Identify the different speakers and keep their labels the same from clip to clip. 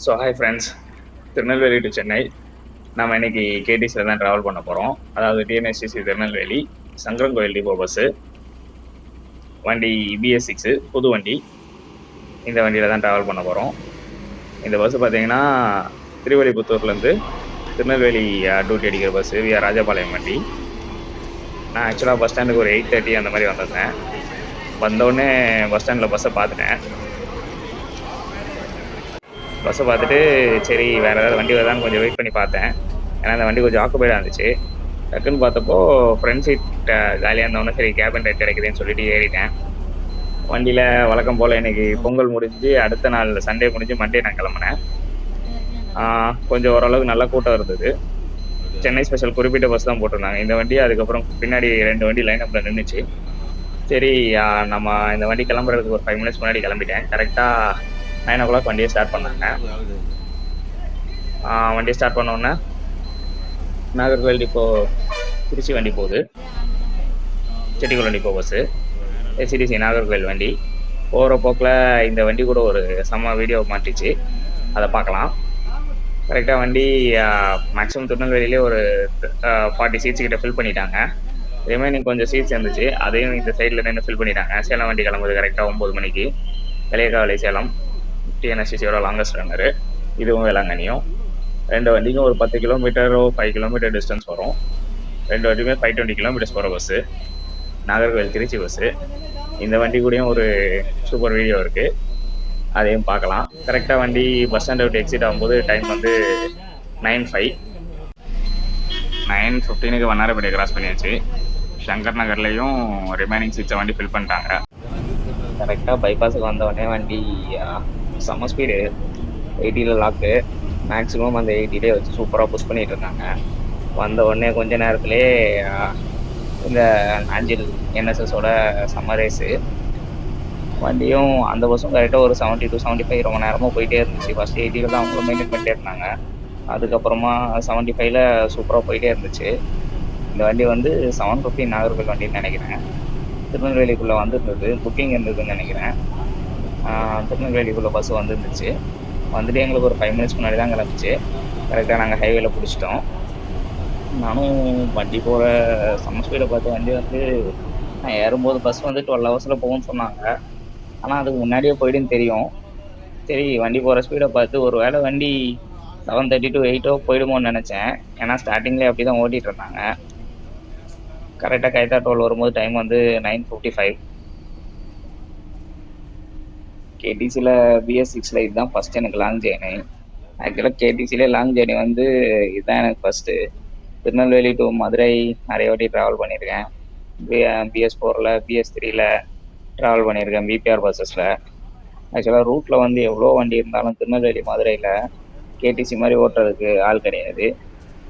Speaker 1: So hi friends, Tirunelveli to Chennai நம்ம இன்னைக்கு கேடிஸில் தான் ட்ராவல் பண்ண போகிறோம். அதாவது TNSTC Tirunelveli Sankaran depot bus வண்டி BS6 புது வண்டி. இந்த வண்டியில் தான் ட்ராவல் பண்ண போகிறோம். இந்த பஸ்ஸு பார்த்தீங்கன்னா திருவள்ளிபுத்தூர்லேருந்து திருநெல்வேலி டியூட்டி அடிக்கிற பஸ்ஸு விஆர் ராஜபாளையம் வண்டி. நான் ஆக்சுவலாக பஸ் ஸ்டாண்டுக்கு ஒரு 8:30 அந்த மாதிரி வந்திருந்தேன். வந்தோடனே பஸ் ஸ்டாண்டில் பஸ்ஸை பார்த்துட்டேன். பஸ்ஸை பார்த்துட்டு சரி வேறு ஏதாவது வண்டி வருதான்னு கொஞ்சம் வெயிட் பண்ணி பார்த்தேன். ஏன்னா அந்த வண்டி கொஞ்சம் ஆக்குபைடாக இருந்துச்சு. டக்குன்னு பார்த்தப்போ ஃப்ரண்ட் சீட் காலியாக இருந்தவொடனே சரி கேபின் ரைட் கிடைக்குதுன்னு சொல்லிட்டு ஏறிட்டேன். வண்டியில் வழக்கம் போல் இன்னைக்கு பொங்கல் முடிஞ்சு அடுத்த நாள் சண்டே முடிஞ்சு மண்டே நான் கிளம்புனேன். கொஞ்சம் ஓரளவுக்கு நல்ல கூட்டம் இருந்தது. சென்னை ஸ்பெஷல் குறிப்பிட்ட பஸ் தான் போட்டிருந்தாங்க இந்த வண்டி. அதுக்கப்புறம் பின்னாடி 2 வண்டி லைன் அப்பில் நின்றுச்சு. சரி நம்ம இந்த வண்டி கிளம்புறதுக்கு ஒரு 5 மினிட்ஸ் முன்னாடி கிளம்பிட்டேன். கரெக்டாக 9 o'clock வண்டியை ஸ்டார்ட் பண்ணாங்க. வண்டியை ஸ்டார்ட் பண்ணோன்னே நாகர்கோவில் டிப்போ திருச்சி வண்டி போகுது. Chettikulam depot bus SCDC Nagercoil வண்டி. போகிற போக்கில் இந்த வண்டி கூட ஒரு செம்ம வீடியோ மாட்டிச்சு, அதை பார்க்கலாம். கரெக்டாக வண்டி மேக்ஸிமம் திருநெல்வேலியிலே ஒரு 40 சீட்ஸ் கிட்ட ஃபில் பண்ணிட்டாங்க. ரிமைனிங் கொஞ்சம் சீட்ஸ் இருந்துச்சு, அதையும் இந்த சைடில் நின்று ஃபில் பண்ணிட்டாங்க. சேலம் வண்டி கிளம்புது கரெக்டாக 9 மணிக்கு. Kaliyakkavilai Salem டிஎன்எஸ்டிசியோட longest runner. இதுவும் வேளாங்கண்ணியும். 2 வண்டிக்கும் ஒரு 10 கிலோமீட்டரோ 5 கிலோமீட்டர் டிஸ்டன்ஸ் வரும். 2 வண்டியுமே 520 கிலோமீட்டர்ஸ் போகிற பஸ்ஸு. நாகர்கோவில் திருச்சி பஸ்ஸு. இந்த வண்டி கூடயும் ஒரு சூப்பர் வீடியோ இருக்குது, அதையும் பார்க்கலாம். கரெக்டாக வண்டி பஸ் ஸ்டாண்டை விட்டு எக்ஸிட் ஆகும்போது டைம் வந்து 9:05. 9:15 வண்ணாரப்பேட்டை கிராஸ் பண்ணியாச்சு. சங்கர் நகர்லேயும் ரிமைனிங் சீட்ஸை வண்டி ஃபில் பண்ணிட்டாங்க. கரெக்டாக பைபாஸுக்கு வந்தவொடனே வண்டி செம்ம ஸ்பீடு, 80 லாக்கு. மேக்ஸிமம் அந்த 80 வச்சு சூப்பராக புஷ் பண்ணிகிட்டு இருந்தாங்க. வந்த உடனே கொஞ்ச நேரத்துலேயே இந்த ஆஞ்சில் NSSோட சம்மர் ரேஸு வண்டியும் அந்த பஸ்ஸும் கரெக்டாக ஒரு 70 to 75 ரொம்ப நேரமாக போயிட்டே இருந்துச்சு. ஃபஸ்ட்டு 80 தான் அவங்களும் மெயின்டைன் பண்ணிட்டே இருந்தாங்க. அதுக்கப்புறமா 75 சூப்பராக போயிட்டே இருந்துச்சு. இந்த வண்டி வந்து 7:15 நாகர்கோவில் வண்டின்னு நினைக்கிறேன். திருநெல்வேலிக்குள்ளே வந்துருந்தது, புக்கிங் இருந்ததுன்னு நினைக்கிறேன். திருநெல்வேலிக்குள்ளே பஸ் வந்துருந்துச்சு. வந்துட்டு எங்களுக்கு ஒரு 5 மினிட்ஸ் முன்னாடி தான் கிளம்பிச்சு. கரெக்டாக நாங்கள் ஹைவேல பிடிச்சிட்டோம். நானும் வண்டி போகிற செம்ம ஸ்பீடை பார்த்து வண்டி வந்து நான் ஏறும்போது பஸ் வந்து 12 ஹவர்ஸில் போகும்னு சொன்னாங்க. ஆனால் அதுக்கு முன்னாடியே போயிடுன்னு தெரியும். சரி வண்டி போகிற ஸ்பீடை பார்த்து ஒரு வேளை வண்டி 7:30 to 8 போயிடுமோன்னு நினச்சேன். ஏன்னா ஸ்டார்டிங்லேயே அப்படி தான் ஓட்டிகிட்டு இருந்தாங்க. கரெக்டாக கைத்தா டோல் வரும்போது டைம் வந்து 9:55. கேடிசியில் BS6 இதுதான் ஃபஸ்ட் எனக்கு லாங் ஜேர்னி. ஆக்சுவலாக கேடிசியிலே லாங் ஜேர்னி வந்து இதுதான் எனக்கு ஃபஸ்ட்டு. திருநெல்வேலி டு மதுரை நிறைய வாட்டி ட்ராவல் பண்ணியிருக்கேன். BS4ல் BS3ல் ட்ராவல் பண்ணியிருக்கேன், பிபிஆர் பஸ்ஸஸில். ஆக்சுவலாக ரூட்டில் வந்து எவ்வளோ வண்டி இருந்தாலும் திருநெல்வேலி மதுரையில் கேடிசி மாதிரி ஓட்டுறதுக்கு ஆள் கிடையாது.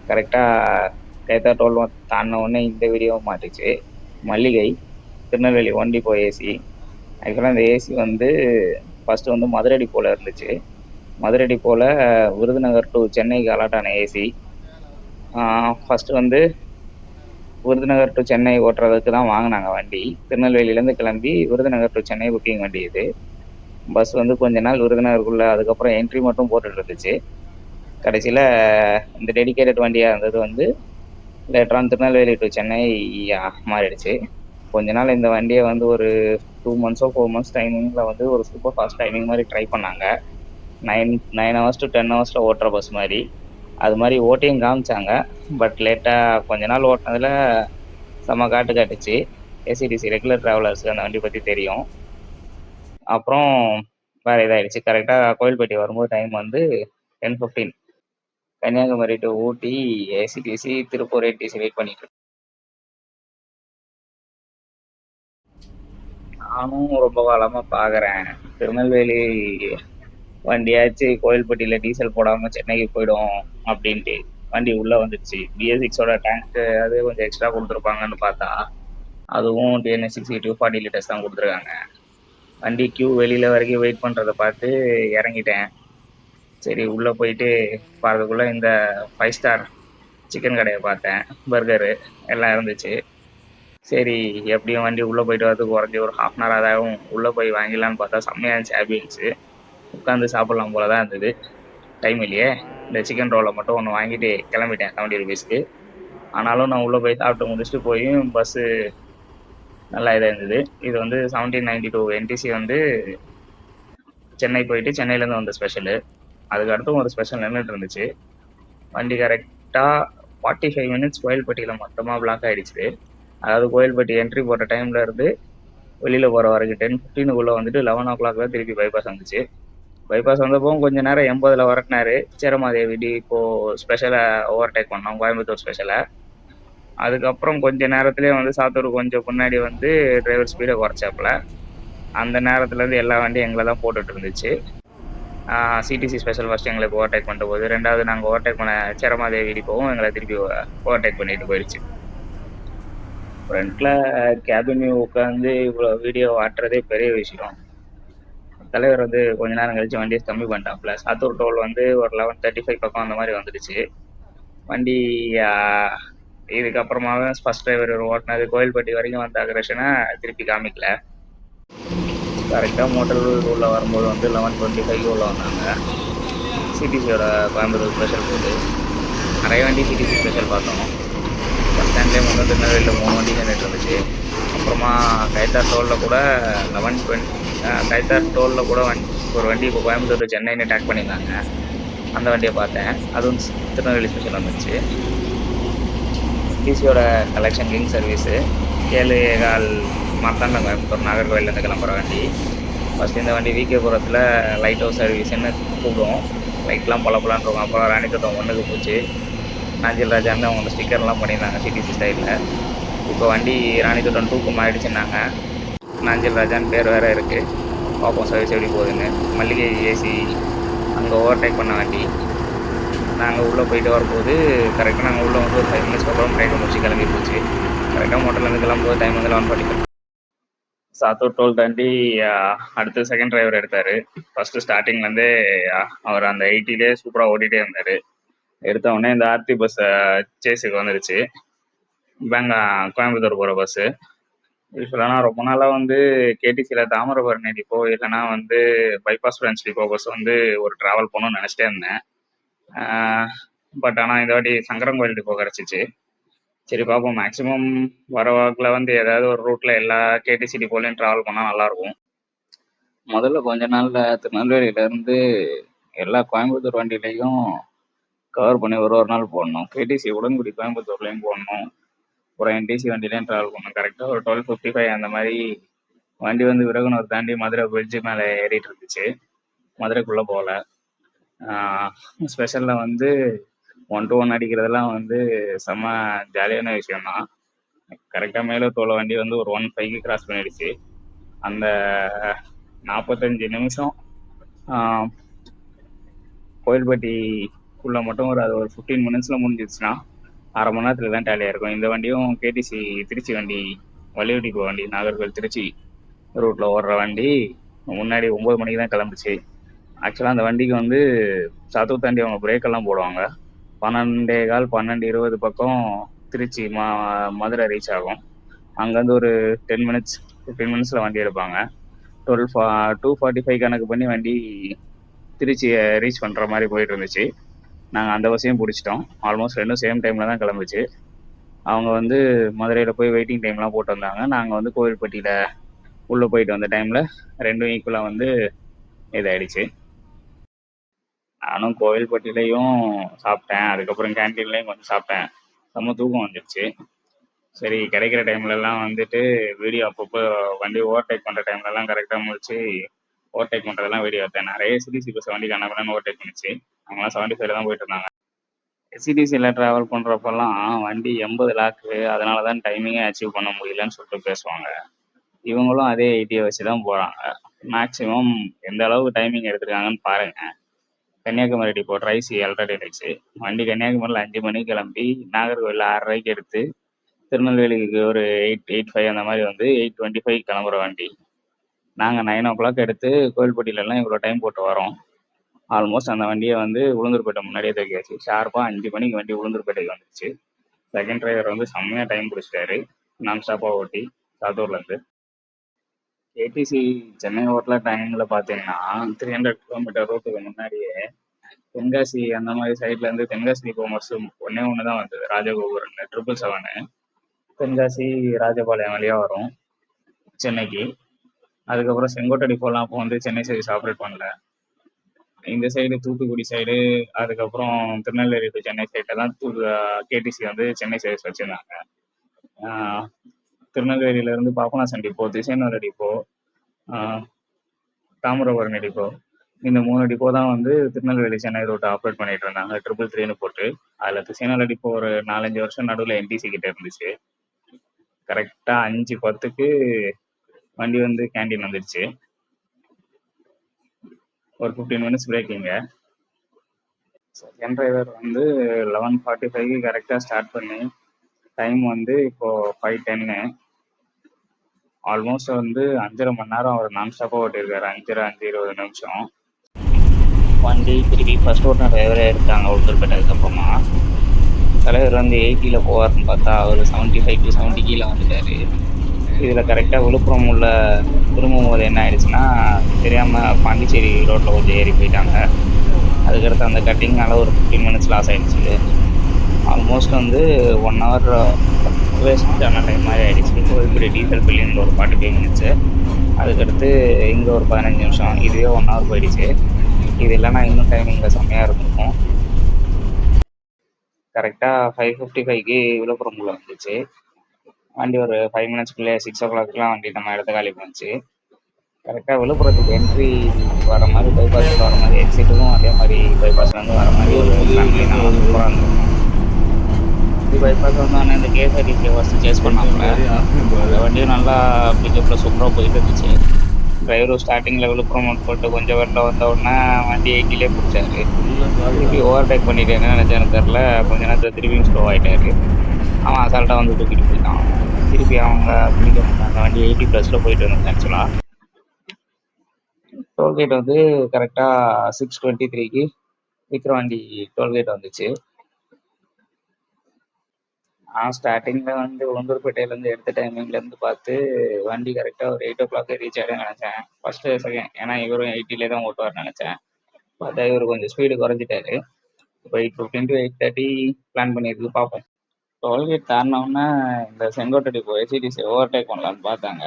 Speaker 1: கரெக்டாக கைத்தா டோல் தாண்டின உடனே இந்த வீடியோ மாட்டுச்சு. மல்லிகை திருநெல்வேலி டிப்போ ஏசி. ஆக்சுவலாக இந்த ஏசி வந்து ஃபஸ்ட்டு வந்து மதுரை டிப்போவில் இருந்துச்சு. மதுரை டிப்போவில் விருதுநகர் டு சென்னைக்கு அலாட்டான ஏசி. ஃபஸ்ட்டு வந்து விருதுநகர் டு சென்னை ஓட்டுறதுக்கு தான் வாங்கினாங்க வண்டி. திருநெல்வேலியிலேருந்து கிளம்பி விருதுநகர் டு சென்னை புக்கிங் வண்டி இது. பஸ் வந்து கொஞ்ச நாள் விருதுநகருக்குள்ளே, அதுக்கப்புறம் என்ட்ரி மட்டும் போட்டுட்டு இருந்துச்சு. கடைசியில் இந்த டெடிக்கேட்டட் வண்டியாக இருந்தது வந்து லேட்டரான் திருநெல்வேலி டு சென்னை மாறிடுச்சு. கொஞ்ச நாள் இந்த வண்டியை வந்து ஒரு 2 months 4 months டைமிங்கில் வந்து ஒரு சூப்பர் ஃபாஸ்ட் டைமிங் மாதிரி ட்ரை பண்ணாங்க. 9 hours to 10 hours ஓட்டுற பஸ் மாதிரி. அது மாதிரி ஓட்டியும் காமிச்சாங்க. பட் லேட்டாக கொஞ்ச நாள் ஓட்டினதில் செம்ம காட்டுச்சு. SCDC ரெகுலர் ட்ராவலர்ஸுக்கு அந்த வண்டி பற்றி தெரியும். அப்புறம் வேறு இதாகிடுச்சு. கரெக்டாக கோயில்பட்டி வரும்போது டைம் வந்து 10:15. Kanyakumari to Ooty SCDC Tiruppur ATC wait பண்ணிட்டு இருக்கேன். நானும் ரொம்ப காலமாக பார்க்குறேன், திருநெல்வேலி வண்டியாச்சு கோயில்பட்டியில் டீசல் போடாமல் சென்னைக்கு போயிடும் அப்படின்ட்டு. வண்டி உள்ளே வந்துடுச்சு. BS6ஓட டேங்க்கு அது கொஞ்சம் எக்ஸ்ட்ரா கொடுத்துருப்பாங்கன்னு பார்த்தா அதுவும் TNS6 240 liters தான் கொடுத்துருக்காங்க. வண்டி கியூ வெளியில் வரைக்கும் வெயிட் பண்ணுறதை பார்த்து இறங்கிட்டேன். சரி உள்ளே போயிட்டு பார்க்கக்குள்ளே இந்த 5 ஸ்டார் சிக்கன் கடையை பார்த்தேன். பர்கரு எல்லாம் இருந்துச்சு. சரி எப்படியும் வண்டி உள்ளே போயிட்டு வரதுக்கு குறைஞ்சி ஒரு 1/2 hour ஆகும். உள்ளே போய் வாங்கிடலான்னு பார்த்தா செம்மையாக இருந்துச்சு. ஆம்பியன்ஸு உட்காந்து சாப்பிட்லாம் போல தான் இருந்தது. டைம் இல்லையே, இந்த சிக்கன் ரோலை மட்டும் ஒன்று வாங்கிட்டு கிளம்பிட்டேன் 70 ருபீஸ்க்கு. ஆனாலும் நான் உள்ளே போய் சாப்பிட்டு முடிச்சுட்டு போயும் பஸ்ஸு நல்லா இதாக இருந்தது. இது வந்து 1792 என்டிசி வந்து சென்னை போயிட்டு சென்னையிலேருந்து வந்த ஸ்பெஷலு. அதுக்கு அடுத்தும் ஒரு ஸ்பெஷல் நின்றுட்டு இருந்துச்சு. வண்டி கரெக்டாக 45 மினிட்ஸ் கோயில்பட்டியில் மொத்தமாக பிளாக் ஆகிடுச்சு. அதாவது கோயில்பட்டி என்ட்ரி போட்ட டைம்ல இருந்து வெளியில் போகிற வரைக்கும் 10:15 வந்துட்டு 11 தான் திருப்பி பைபாஸ் வந்துச்சு. பைபாஸ் வந்தப்போ கொஞ்சம் நேரம் 80ல் வரட்டினாரு. சேரமாதேவி இப்போது ஸ்பெஷலை ஓவர்டேக் பண்ணோம், கோயம்புத்தூர் ஸ்பெஷலை. அதுக்கப்புறம் கொஞ்ச நேரத்துலேயே வந்து சாத்தூர் கொஞ்சம் முன்னாடி வந்து டிரைவர் ஸ்பீடை குறைச்சாப்புல. அந்த நேரத்துலேருந்து எல்லா வண்டியும் எங்களை தான் போட்டுட்டு இருந்துச்சு. சிடிசி ஸ்பெஷல் ஃபஸ்ட்டு எங்களுக்கு ஓவர்டேக் பண்ணிட்டு போகுது. ரெண்டாவது நாங்கள் ஓவர்டேக் பண்ண சேரமாதேவி டிப்போவும் எங்களை திருப்பி ஓவர்டேக் பண்ணிட்டு போயிடுச்சு. ஃப்ரண்ட்டில் கேபின் உட்காந்து இவ்வளோ வீடியோ ஆட்டுறதே பெரிய விஷயம். தலைவர் வந்து கொஞ்ச நேரம் கழிச்சு வண்டியை கம்மி பண்ணிட்டாப்புல. சாத்தூர் டோல் வந்து ஒரு 11:35 பக்கம் அந்த மாதிரி வந்துடுச்சு வண்டி. இதுக்கப்புறமாவே ஃபர்ஸ்ட் டிரைவர் ஓட்டினது கோயில்பட்டி வரைக்கும் வந்த அக்ரஷனை திருப்பி காமிக்கல. கரெக்டாக மோட்டர் உள்ள வரும்போது வந்து 11:25 உள்ள வந்தாங்க. சிடிசியோட கோயம்புத்தூர் ஸ்பெஷல் போகுது. நிறைய வண்டி சிடிசி ஸ்பெஷல் பார்த்தோம். பஸ் ஸ்டாண்ட்லேயே வந்து திருநெல்வேலியில் 3 வண்டி நின்றுட்டு இருந்துச்சு. அப்புறமா கைத்தார் டோலில் கூட 11:20 கைத்தார் டோலில் கூட ஒரு வண்டி இப்போ கோயம்புத்தூர் to சென்னைன்னு டேக் பண்ணியிருந்தாங்க. அந்த வண்டியை பார்த்தேன். அதுவும் திருநெல்வேலி ஸ்பெஷல் வந்துச்சு. டிசியோட collection king service 7:15 Marthandam Coimbatore நாகர்கோவிலேருந்து கிளம்புற வண்டி. ஃபஸ்ட் இந்த வண்டி விகேபுரத்தில் லைட் ஹவுஸ் சர்வீஸ்ன்னு கூப்பிடுவோம். லைட்லாம் பளபளன்னு இருக்கும். அப்புறம் ராணித்தோட்டம் 1க்கு போச்சு. நாஞ்சில் ராஜான்னு அவங்க ஸ்டிக்கர்லாம் பண்ணியிருந்தாங்க சிடிசி ஸ்டைலில். இப்போ வண்டி ராணித்தோட்டம் 2க்கு மாறிடுச்சுன்னாங்க. நாஞ்சில் ராஜான்னு பேர் வேறு இருக்குது. பார்ப்போம் சர்வீஸ் எப்படி போகுதுன்னு. மல்லிகை ஏசி அங்கே ஓவர்டேக் பண்ண வண்டி. நாங்கள் உள்ளே போயிட்டு வரும்போது கரெக்டாக நாங்கள் உள்ளே வந்து ஒரு 5 மினிட்ஸ்க்கு அப்புறம் ரைட்டை முடிச்சு கிளம்பி போச்சு. கரெக்டாக மோட்டர்லேருந்து கிளம்பும்போது டைம் வந்து 11:40. சாத்தூர் டோல் தாண்டி அடுத்து செகண்ட் டிரைவர் எடுத்தார். ஃபஸ்ட்டு ஸ்டார்டிங்லேருந்தே அவர் அந்த 80லே சூப்பராக ஓட்டிகிட்டே இருந்தார். எடுத்த உடனே இந்த ஆர்டி பஸ் சேஸுக்கு வந்துடுச்சு. கோயம்புத்தூர் போகிற பஸ்ஸு. யூஸ்வலாக ரொம்ப நாளாக வந்து கேடிசியில் தாமிரபரணி டிப்போ இல்லைனா வந்து பைபாஸ் பிரான்ச் டிப்போ பஸ் வந்து ஒரு ட்ராவல் பண்ணணும்னு நினச்சிட்டே இருந்தேன். பட் ஆனால் இந்த வாட்டி சங்கரங்கோயில் டிப்போ கிடச்சிச்சு. சரி பார்ப்போம். மேக்ஸிமம் வர வாக்கில் வந்து ஏதாவது ஒரு ரூட்டில் எல்லா கேடிசி டிப்போலையும் ட்ராவல் பண்ணால் நல்லாயிருக்கும். முதல்ல கொஞ்ச நாளில் திருநெல்வேலியிலேருந்து எல்லா கோயம்புத்தூர் வண்டியிலையும் கவர் பண்ணி ஒரு நாள் போடணும். கேடிசி உடன்குடி கோயம்புத்தூர்லேயும் போடணும். அப்புறம் என்டிசி வண்டிலையும் ட்ராவல் பண்ணணும். கரெக்டாக ஒரு 12:55 அந்த மாதிரி வண்டி வந்து விருதுநகர் தாண்டி மதுரை பிரிட்ஜு மேலே ஏறிட்டு இருந்துச்சு. மதுரைக்குள்ளே போகல. ஸ்பெஷலில் வந்து 1 to 1 அடிக்கிறதெல்லாம் வந்து செம்ம ஜாலியான விஷயம்தான். கரெக்டாக மேலத்தோல வண்டி வந்து ஒரு 1:05க்கு கிராஸ் பண்ணிடுச்சு. அந்த 45 நிமிஷம் கோயில்பட்டிக்குள்ளே மட்டும் அது ஒரு 15 மினிட்ஸில் முடிஞ்சிடுச்சுன்னா அரை மணி நேரத்தில் தான் டேலியாக இருக்கும். இந்த வண்டியும் கேடிசி திருச்சி வண்டி, வள்ளியூர் டிப்போ வண்டி, நாகர்கோவில் திருச்சி ரூட்டில் ஓடுற வண்டி முன்னாடி 9 மணிக்கு தான் கிளம்புச்சு. ஆக்சுவலாக அந்த வண்டிக்கு வந்து சாத்தூர் தாண்டி அவங்க பிரேக்கெல்லாம் போடுவாங்க. 12:15 12:20 பக்கம் திருச்சி மதுரை ரீச் ஆகும். அங்கேருந்து ஒரு 10 மினிட்ஸ் 15 மினிட்ஸில் வண்டி எடுப்பாங்க. 2:45 கணக்கு பண்ணி வண்டி திருச்சியை ரீச் பண்ணுற மாதிரி போயிட்டு இருந்துச்சு. நாங்கள் அந்த பஸ்ஸையும் பிடிச்சிட்டோம். ஆல்மோஸ்ட் ரெண்டும் சேம் டைமில் தான் கிளம்புச்சு. அவங்க வந்து மதுரையில் போய் வெயிட்டிங் டைம்லாம் போட்டு வந்தாங்க. நாங்கள் வந்து கோவில்பட்டியில் உள்ளே போயிட்டு வந்த டைமில் ரெண்டும் ஈக்குவலாக வந்து இதாகிடுச்சு. நானும் கோவில்பட்டியிலையும் சாப்பிட்டேன். அதுக்கப்புறம் கேன்டீன்லேயும் கொஞ்சம் சாப்பிட்டேன். செம்ம தூக்கம் வந்துடுச்சு. சரி கிடைக்கிற டைம்லலாம் வந்துட்டு வீடியோ அப்பப்போ வண்டி ஓவர்டேக் பண்ணுற டைம்லலாம் கரெக்டாக முடிச்சு ஓவர்டேக் பண்ணுறதெல்லாம் வீடியோ எடுத்தேன். நிறைய சிடிசி பஸ் வண்டி கண்ணாபின்னு ஓவர்டேக் பண்ணிச்சு. அவங்களாம் 75 தான் போயிட்டு இருந்தாங்க. எஸ்சிடிசியில் ட்ராவல் பண்ணுறப்பெல்லாம் வண்டி 80 லாக்கு, அதனால தான் டைமிங்கே அச்சீவ் பண்ண முடியலன்னு சொல்லிட்டு பேசுவாங்க. இவங்களும் அதே 80 வச்சு தான் போகிறாங்க. மேக்ஸிமம் எந்த அளவுக்கு டைமிங் எடுத்துருக்காங்கன்னு பாருங்கள். கன்னியாகுமரி டிப்போ ட்ரைசி அல்ட்ரா டீலக்ஸு வண்டி கன்னியாகுமரியில் 5 மணிக்கு கிளம்பி நாகர்கோவிலில் 6:30க்கு எடுத்து திருநெல்வேலிக்கு ஒரு 8:85 அந்த மாதிரி வந்து 8:25 கிளம்புற வண்டி. நாங்கள் 9 எடுத்து கோயில்பட்டியிலலாம் இவ்வளோ டைம் போட்டு வரோம். ஆல்மோஸ்ட் அந்த வண்டியை வந்து உளுந்தூர்பேட்டை முன்னாடியே தூக்கியாச்சு. ஷார்ப்பாக 5 மணிக்கு வண்டி உளுந்தூர்பேட்டைக்கு வந்துச்சு. செகண்ட் டிரைவர் வந்து செம்மையாக டைம் பிடிச்சிட்டாரு நான் ஸ்டாப்பாக ஓட்டி சாத்தூர்லேருந்து. கேடிசி சென்னை ஓட்டல டைமில் பார்த்தீங்கன்னா 300 கிலோமீட்டர் ரூட்டுக்கு முன்னாடியே தென்காசி அந்த மாதிரி சைட்லேருந்து தென்காசி பஸ் ஒன்றே ஒன்று தான் வந்தது, ராஜகோபுரம் 777. தென்காசி ராஜபாளையம் வழியாக வரும் சென்னைக்கு. அதுக்கப்புறம் செங்கோட்டை டிப்போலாம் அப்போ வந்து சென்னை சர்வீஸ் ஆப்ரேட் பண்ணல. இந்த சைடு தூத்துக்குடி சைடு, அதுக்கப்புறம் திருநெல்வேலி டு சென்னை சைடெல்லாம் கேடிசி வந்து சென்னை சர்வீஸ் வச்சுருந்தாங்க. திருநெல்வேலியிலேருந்து Papanasam depot, Thisainagar depot, Thamirabarani depot, இந்த 3 டிப்போ தான் வந்து திருநெல்வேலி சென்னை ரூட்டை ஆப்ரேட் பண்ணிட்டு இருந்தாங்க 333 போட்டு. அதில் திசைநகர் டிப்போ ஒரு 4-5 வருஷம் நடுவில் என்டிசி கிட்ட இருந்துச்சு. கரெக்டாக 5:10க்கு வண்டி வந்து கேண்டீன் வந்துடுச்சு. ஒரு 15 மினிட்ஸ் பிரேக்கிங்க. செகண்ட் டிரைவர் வந்து 11:45க்கு கரெக்டாக ஸ்டார்ட் பண்ணி டைம் வந்து இப்போது 5:10. ஆல்மோஸ்ட் வந்து 5.5 மணி நேரம் அவர் நான் ஸ்டாப்பாக ஓட்டியிருக்காரு. 5:20 நிமிஷம். வண்டி திருப்பி ஃபர்ஸ்ட் ஓட்டின டிரைவரே எடுத்தாங்க உளுந்தூர்பேட்டைக்கு அப்புறமா. தலைவர் வந்து 80ல் போவார்னு பார்த்தா அவர் 75 to 70 கீழே வந்துட்டார். இதில் கரெக்டாக விழுப்புரம் உள்ள திரும்பும்போது என்ன ஆயிடுச்சுன்னா, தெரியாமல் பாண்டிச்சேரி ரோட்டில் கொஞ்சம் ஏறி போயிட்டாங்க. அதுக்கடுத்து அந்த கட்டிங்னால ஒரு 15 மினிட்ஸ் லாஸ் ஆகிடுச்சு. ஆல்மோஸ்ட் வந்து 1 ஹவர் வேஸ்ட் ஆன டைம் மாதிரி ஆகிடுச்சு. இப்படி டீசல் பில்லிங்கில் ஒரு 45 மினிட்ஸு, அதுக்கடுத்து இங்கே ஒரு 15 நிமிஷம், இதுவே 1 ஹவர் போயிடுச்சு. இது இல்லைன்னா இன்னும் டைமிங்கில் செம்மையாக இருந்திருக்கும். கரெக்டாக 5:55க்கு விழுப்புரம்குள்ளே வந்துச்சு. வண்டி ஒரு 5 மினிட்ஸ்க்குள்ளே 6 o'clockலாம் வண்டி நம்ம இடத்த காலி பண்ணிச்சு. கரெக்டாக விழுப்புரத்துக்கு என்ட்ரி வர மாதிரி பைபாஸில் வர மாதிரி, எக்ஸிட்டுக்கும் அதே மாதிரி பைபாஸ்லேருந்து வர மாதிரி ஒரு பிளான் பண்ணி நான் சூப்பராக இருந்திருக்கோம். இது பைபாஸ் வந்தோடனே இந்த கேஎஸ்ஆர்டிசியை ஃபஸ்ட்டு சேஸ் பண்ணாமல் அந்த வண்டியும் நல்லா பிக்கப்பில் சூப்பராக போயிட்டு இருந்துச்சு. டிரைவரும் ஸ்டார்டிங்கில் விழுப்புரம் போட்டு கொஞ்சம் வெளில வந்த உடனே வண்டி 80லே பிடிச்சாரு. திருப்பி ஓவர்டேக் பண்ணிட்டு என்ன நினச்சான்னு தெரில, கொஞ்ச நேரத்தில் திருப்பியும் ஸ்லோ ஆகிட்டாரு. அவன் அசால்ட்டாக வந்து தூக்கிட்டு போயிட்டான். திருப்பி அவங்க பிடிக்க மாட்டாங்க. வண்டி 80+ போயிட்டு இருந்துச்சு. ஆக்சுவலாக டோல்கேட் வந்து கரெக்டாக 6:23க்கு விக்ரவாண்டி டோல்கேட் வந்துச்சு. ஸ்டார்டிங்கில் வந்து உளுந்தூர்பேட்டையிலேருந்து எடுத்த டைமிங்லேருந்து பார்த்து வண்டி கரெக்டாக ஒரு 8 o'clock ரீச் ஆகிடும் நினச்சேன். ஃபஸ்ட்டு செகண்ட், ஏன்னா இவரும் 80லே தான் ஓட்டுவார்னு நினச்சேன். பார்த்தா இவர் கொஞ்சம் ஸ்பீடு குறைஞ்சிட்டாரு. இப்போ 8:15 to 8:30 பிளான் பண்ணியிருக்கு, பார்ப்போம். டோல்கேட் தாண்டினோன்னா இந்த செங்கோட்டை டிப்போ எஸ்சிடிசி ஓவர்டேக் பண்ணலான்னு பார்த்தாங்க.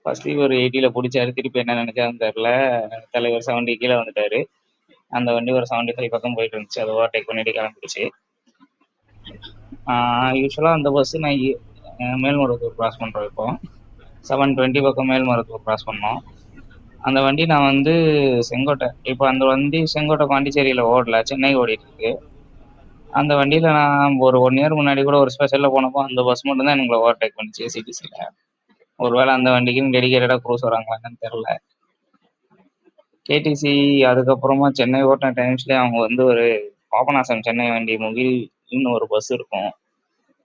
Speaker 1: ஃபஸ்ட்டு இவர் 80ல் பிடிச்சாரு. திருப்பி என்ன நினச்சாருன்னு தெரில, தலைவர் 70 கீழே வந்துட்டார். அந்த வண்டி ஒரு 75 பக்கம் போயிட்டு இருந்துச்சு. அதை ஓவர்டேக் பண்ணிட்டு கிளம்பிடுச்சு. யூஸ்வலாக அந்த பஸ்ஸு நான் மேல்மருவத்தூர் கிராஸ் பண்ணுறோம். இப்போ 7:20 பக்கம் மேல்மருவத்தூர் கிராஸ் பண்ணோம். அந்த வண்டி நான் வந்து செங்கோட்டை, இப்போ அந்த வண்டி செங்கோட்டை பாண்டிச்சேரியில் ஓடல, சென்னை ஓடிட்டு இருக்கு. அந்த வண்டியில் நான் ஒரு 1 year முன்னாடி கூட ஒரு ஸ்பெஷலில் போனப்போ அந்த பஸ் மட்டும்தான் எங்களை ஓவர்டேக் பண்ணிச்சு ஏசிடிசியில். ஒருவேளை அந்த வண்டிக்குன்னு டெடிக்கேட்டடாக க்ரூஸ் வராங்களான்னு தெரில. கேடிசி அதுக்கப்புறமா சென்னை ஓட்டின டைம்ஸ்லேயே அவங்க வந்து ஒரு பாபநாசம் சென்னை வண்டி முகில்னு ஒரு பஸ் இருக்கும்.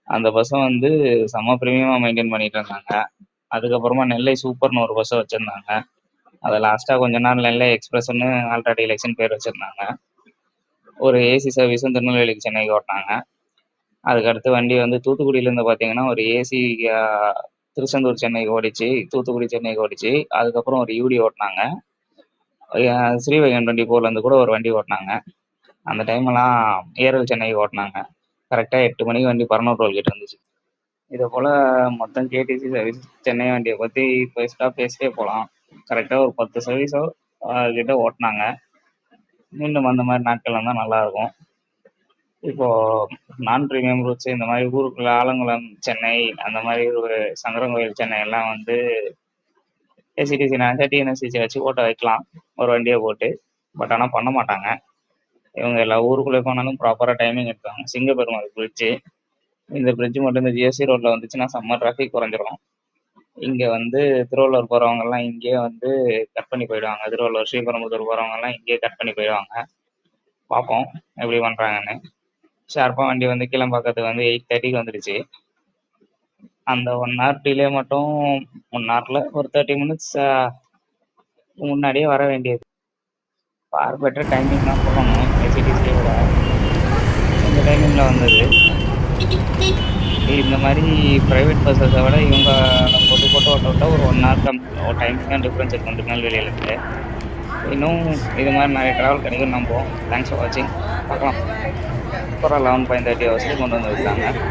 Speaker 1: அந்த பஸ்ஸை வந்து செம்ம ப்ரீமியமாக மெயின்டைன் பண்ணிட்டு இருந்தாங்க. அதுக்கப்புறமா நெல்லை சூப்பர்னு ஒரு பஸ்ஸை வச்சுருந்தாங்க. அதை லாஸ்ட்டாக கொஞ்ச நாள் நெல்லை எக்ஸ்பிரஸ்ன்னு ஆல்ட்ரா டீலக்ஸ்ன்னு பேர் வச்சுருந்தாங்க. ஒரு ஏசி சர்வீஸும் திருநெல்வேலிக்கு சென்னைக்கு ஓட்டினாங்க. அதுக்கடுத்து வண்டி வந்து தூத்துக்குடியிலேருந்து பார்த்தீங்கன்னா ஒரு ஏசி திருச்செந்தூர் சென்னைக்கு ஓடிச்சு, தூத்துக்குடி சென்னைக்கு ஓடிச்சு. அதுக்கப்புறம் ஒரு யூடி ஓட்டினாங்க. ஸ்ரீவைகுண்டம் 24லேருந்து கூட ஒரு வண்டி ஓட்டினாங்க. அந்த டைமெல்லாம் ஏரல் சென்னைக்கு ஓட்டினாங்க. கரெக்டாக 8 மணிக்கு வண்டி பரனூர் டோல்கேட் இருந்துச்சு. இதை போல் மொத்தம் கேடிசி சர்வீஸ் சென்னை வண்டியை பற்றி பேசிட்டே போகலாம். கரெக்டாக ஒரு 10 சர்வீஸோ கிட்ட ஓட்டினாங்க. மீண்டும் அந்த மாதிரி நாட்கள் வந்தால் நல்லாயிருக்கும். இப்போது நான் ப்ரீமியம் ரூட்ஸ் இந்த மாதிரி ஊருக்குள்ள ஆலங்குளம் சென்னை, அந்த மாதிரி ஒரு சங்கரங்கோயில் சென்னை எல்லாம் வந்து ஏசிடிசி நினச்சா டிஎன்எஸ்சிசி வச்சு ஓட்ட வைக்கலாம் ஒரு வண்டியை போட்டு. பட் ஆனால் பண்ண மாட்டாங்க. இவங்க எல்லா ஊருக்குள்ளே போனாலும் ப்ராப்பராக டைமிங் எடுத்தாங்க. சிங்கப்பெருமாள் பிரிட்ஜு, இந்த பிரிட்ஜு மட்டும் இந்த ஜிஎஸ்சி ரோட்டில் வந்துச்சுன்னா செம்ம டிராஃபிக் குறைஞ்சிரும். இங்கே வந்து திருவள்ளூர் போகிறவங்கெல்லாம் இங்கேயே வந்து கட் பண்ணி போயிடுவாங்க. திருவள்ளூர் ஸ்ரீபெரும்புதூர் போகிறவங்கெல்லாம் இங்கேயே கட் பண்ணி போயிடுவாங்க. பார்ப்போம் எப்படி பண்ணுறாங்கன்னு. ஷார்ப்பாக வண்டி வந்து கீழம்பாக்கத்துக்கு வந்து 8:30க்கு வந்துடுச்சு. அந்த 1 hour டிலே மட்டும் 1 hourல ஒரு 30 மினிட்ஸ் முன்னாடியே வர வேண்டியது. ஃபார் பெட்டர் டைமிங் தான் சொல்லணும். ஏசிடிசியை விட இந்த டைமிங்கில் வந்தது. இந்த மாதிரி ப்ரைவேட் பஸ்ஸஸை விட இவங்க போட்டு ஓட்ட விட்டால் ஒரு 1 hour டைமிங் தான் டிஃப்ரென்ஸ் இருக்கும் திருநெல்வேலியிலேருந்து. இன்னும் இது மாதிரி நிறைய ட்ராவல் கிடைக்கும் நம்புவோம். தேங்க்ஸ் ஃபார் வாட்சிங். பார்க்கலாம். சூப்பராக 11.30 ஹவர்ஸ்லேயே கொண்டு வந்து விட்டாங்க.